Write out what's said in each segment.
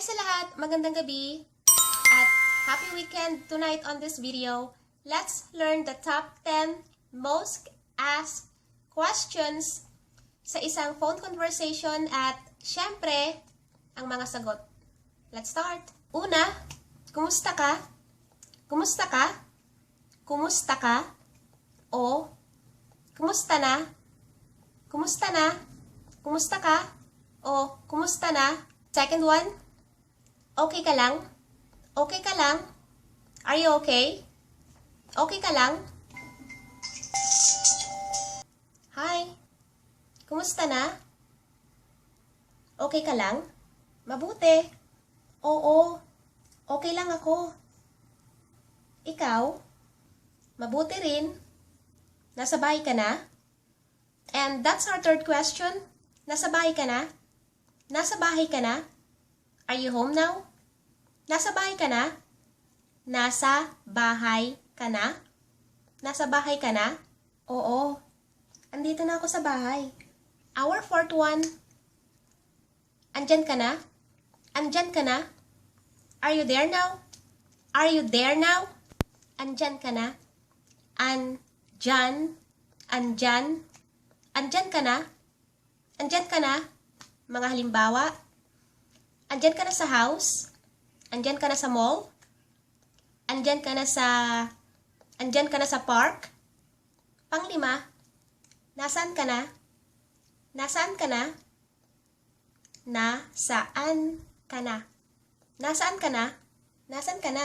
Hi sa lahat! Magandang gabi at happy weekend tonight on this video. Let's learn the top 10 most asked questions sa isang phone conversation at syempre, ang mga sagot. Let's start! Una, kumusta ka? Kumusta ka? Kumusta ka? O, kumusta na? Kumusta na? Kumusta ka? O, kumusta na? Second one, okay ka lang? Okay ka lang? Are you okay? Okay ka lang? Hi, kumusta na? Okay ka lang? Mabuti. Oo, okay lang ako. Ikaw? Mabuti rin. Nasa bahay ka na? And that's our third question. Nasa bahay ka na? Nasa bahay ka na? Are you home now? Nasa bahay ka na? Nasa bahay ka na? Nasa bahay ka na? Oo. Andito na ako sa bahay. Our fourth one. Andyan ka na? Andyan ka na? Are you there now? Are you there now? Andyan ka na? Andyan? Andyan? Andyan ka na? Andyan ka na? Mga halimbawa, andyan ka na sa house? Andyan ka na sa mall? Andyan ka na sa park? Panglima, nasaan ka na? Nasaan ka na? Nasaan ka na? Nasaan ka na? Nasaan ka na?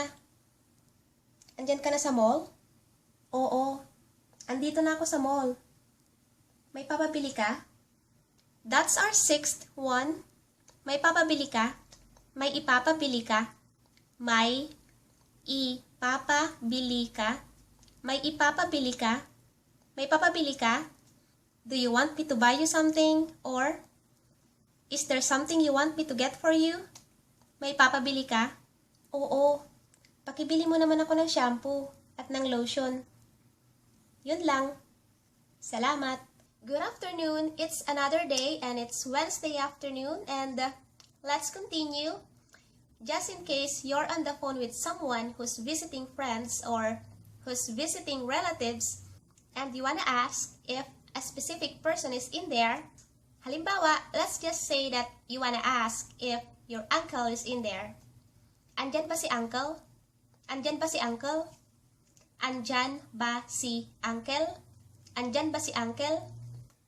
Andyan ka na sa mall? Oo, andito na ako sa mall. May papabili ka? That's our sixth one. May papabili ka? May ipapabili ka? May ipapabili ka? May ipapabili ka? May papabili ka? Do you want me to buy you something? Or, is there something you want me to get for you? May papabili ka? Oo. Pakibili mo naman ako ng shampoo at ng lotion. Yun lang. Salamat. Good afternoon. It's another day and it's Wednesday afternoon and let's continue. Just in case you're on the phone with someone who's visiting friends or who's visiting relatives and you wanna ask if a specific person is in there. Halimbawa, let's just say that you wanna ask if your uncle is in there. Andyan ba si uncle? Andyan ba si uncle? Andyan ba si uncle? Andyan ba si uncle?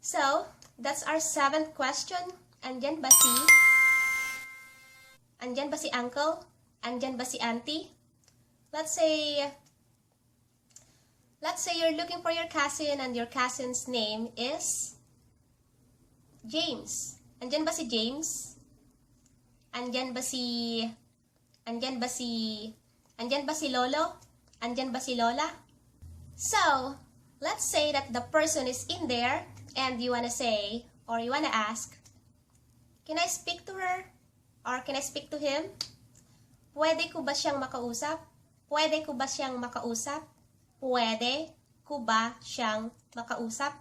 So, that's our seventh question. Andyan ba si? Andyan ba si uncle? Andyan ba si auntie? Let's say you're looking for your cousin and your cousin's name is James. Andyan ba si James? Andyan ba si Lolo? Andyan ba si Lola? So, let's say that the person is in there and you wanna say, or you wanna ask, can I speak to her? Or can I speak to him? Pwede ko ba siyang makausap? Pwede ko ba siyang makausap? Pwede ko ba siyang makausap?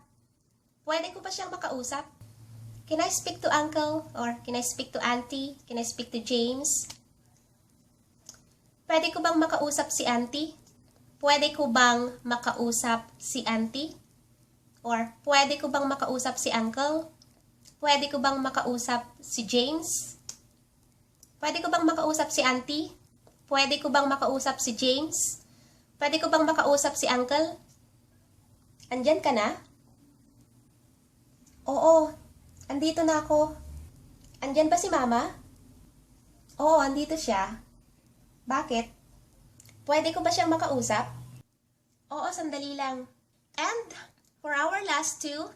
Pwede ko ba siyang makausap? Can I speak to uncle? Or can I speak to auntie? Can I speak to James? Pwede ko bang makausap si auntie? Pwede ko bang makausap si auntie? Or, pwede ko bang makausap si uncle? Pwede ko bang makausap si James? Pwede ko bang makausap si auntie? Pwede ko bang makausap si James? Pwede ko bang makausap si uncle? Andyan ka na? Oo, andito na ako. Andyan ba si mama? Oo, andito siya. Bakit? Pwede ko ba siyang makausap? Oo, sandali lang. And, for our last two,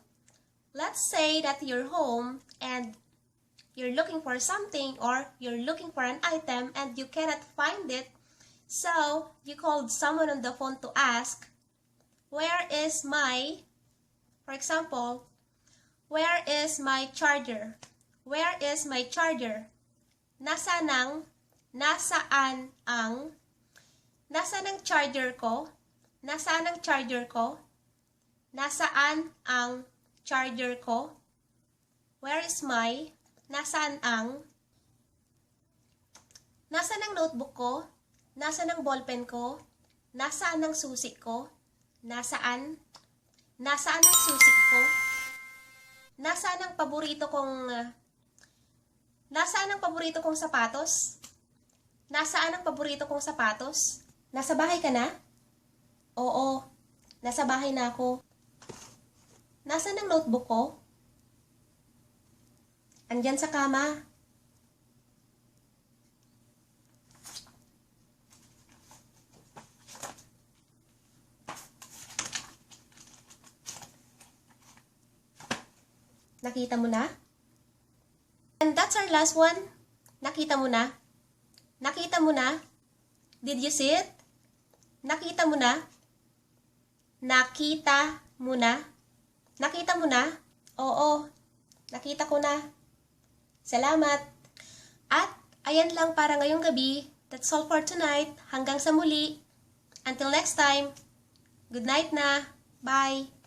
let's say that you're home and you're looking for something or you're looking for an item and you cannot find it. So, you called someone on the phone to ask, where is my, for example, where is my charger? Where is my charger? Nasaan ang charger ko? Nasaan ang charger ko? Nasaan ang charger ko? Where is my? Nasaan ang? Nasaan ang notebook ko? Nasaan ang ballpen ko? Nasaan ang susi ko? Nasaan? Nasaan ang susi ko? Nasaan ang paborito kong... Nasaan ang paborito kong sapatos? Nasaan ang paborito kong sapatos? Nasa bahay ka na? Oo, nasa bahay na ako. Nasaan ang notebook ko? Andyan sa kama. Nakita mo na? And that's our last one. Nakita mo na? Nakita mo na? Did you see it? Nakita mo na? Nakita mo na? Nakita mo na? Oo, nakita ko na. Salamat. At ayan lang para ngayong gabi. That's all for tonight. Hanggang sa muli. Until next time. Good night na. Bye.